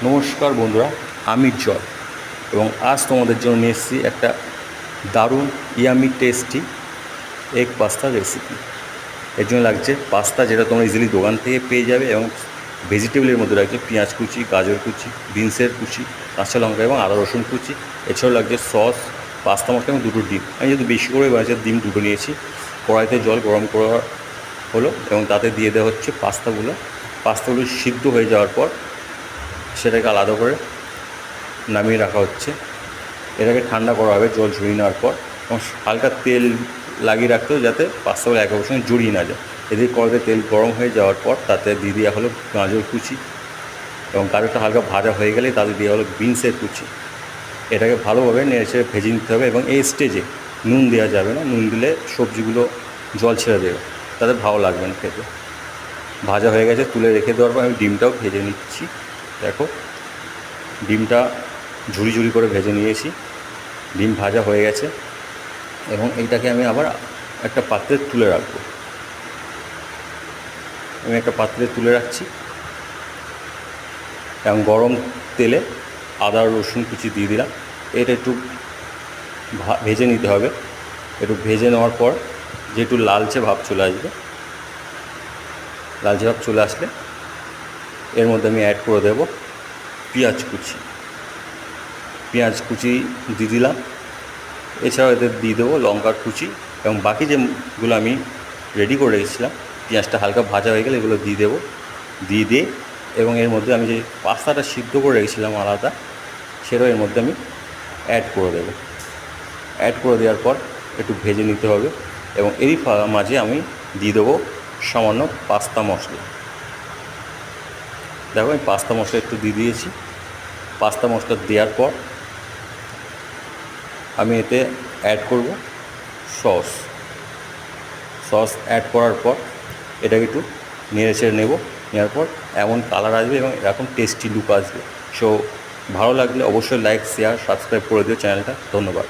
নমস্কার বন্ধুরা, আমি জয় এবং আজ তোমাদের জন্য নিয়ে এসেছি একটা দারুণ yummy tasty egg pasta recipe. এর জন্য লাগছে পাস্তা, যেটা তোমরা ইজিলি দোকান থেকে পেয়ে যাবে, এবং ভেজিটেবলের মধ্যে লাগছে পেঁয়াজ কুচি, গাজর কুচি, বিনসের কুচি, কাঁচা লঙ্কা এবং আদা রসুন কুচি। এছাড়াও লাগছে সস, পাস্তা মশলা এবং দুটো ডিম। আমি যেহেতু বেশি করে বানিয়েছি, ডিম দুটো নিয়েছি। কড়াইতে জল গরম করা হলো এবং তাতে দিয়ে দেওয়া হচ্ছে পাস্তাগুলো সিদ্ধ হয়ে যাওয়ার পর সেটাকে আলাদা করে নামিয়ে রাখা হচ্ছে। এটাকে ঠান্ডা করা হবে জল ঝরিয়ে নেওয়ার পর, এবং হালকা তেল লাগিয়ে রাখতে হবে যাতে পাস্তাগুলো একে অপরের সঙ্গে জড়িয়ে না যায়। এদিকে কড়াইতে তেল গরম হয়ে যাওয়ার পর তাতে দিয়ে দেওয়া হলো গাজর কুচি, এবং গাজরটা হালকা ভাজা হয়ে গেলে তাতে দেওয়া হলো বিনসের কুচি। এটাকে ভালোভাবে নেড়ে ভেজে নিতে হবে, এবং এই স্টেজে নুন দেওয়া যাবে না। নুন দিলে সবজিগুলো জল ছেড়ে দেবে, তাতে ভালো লাগবে না খেতে। ভাজা হয়ে গেছে, তুলে রেখে দেওয়ার পর আমি ডিমটাও ভেজে নিচ্ছি। দেখো, ডিমটা ঝুড়ি ঝুড়ি করে ভেজে নিয়েছি। ডিম ভাজা হয়ে গেছে এবং এইটাকে আমি আবার একটা পাত্রে তুলে রাখবো। আমি একটা পাত্রে তুলে রাখছি এবং গরম তেলে আদা রসুন কুচি দিয়ে দিলাম। এটা একটু ভেজে নিতে হবে। একটু ভেজে নেওয়ার পর যে একটু লালচে ভাব চলে আসবে, লালচে ভাব চলে আসলে এর মধ্যে আমি অ্যাড করে দেব পেঁয়াজ কুচি দিয়ে দিলাম। এছাড়াও এদের দিয়ে দেবো লঙ্কার কুচি, এবং বাকি যেগুলো আমি রেডি করে রেখেছিলাম, পেঁয়াজটা হালকা ভাজা হয়ে গেলে এগুলো দিয়ে দেবো। দিয়ে এবং এর মধ্যে আমি যে পাস্তাটা সিদ্ধ করে রেখেছিলাম আলাদা, সেটাও এর মধ্যে আমি অ্যাড করে দেবো। অ্যাড করে দেওয়ার পর একটু ভেজে নিতে হবে, এবং এরই মাঝে আমি দিয়ে দেবো সামান্য পাস্তা মশলা। দেখো, আমি পাস্তা মশলা একটু দিয়ে দিয়েছি। পাস্তা মশলা দেওয়ার পর আমি এতে অ্যাড করব সস অ্যাড করার পর এটাকে একটু নেড়ে ছেড়ে নেওয়ার পর এমন কালার আসবে এবং এরকম টেস্টি লুক আসবে। সো ভালো লাগলে অবশ্যই লাইক, শেয়ার, সাবস্ক্রাইব করে দিও চ্যানেলটা। ধন্যবাদ।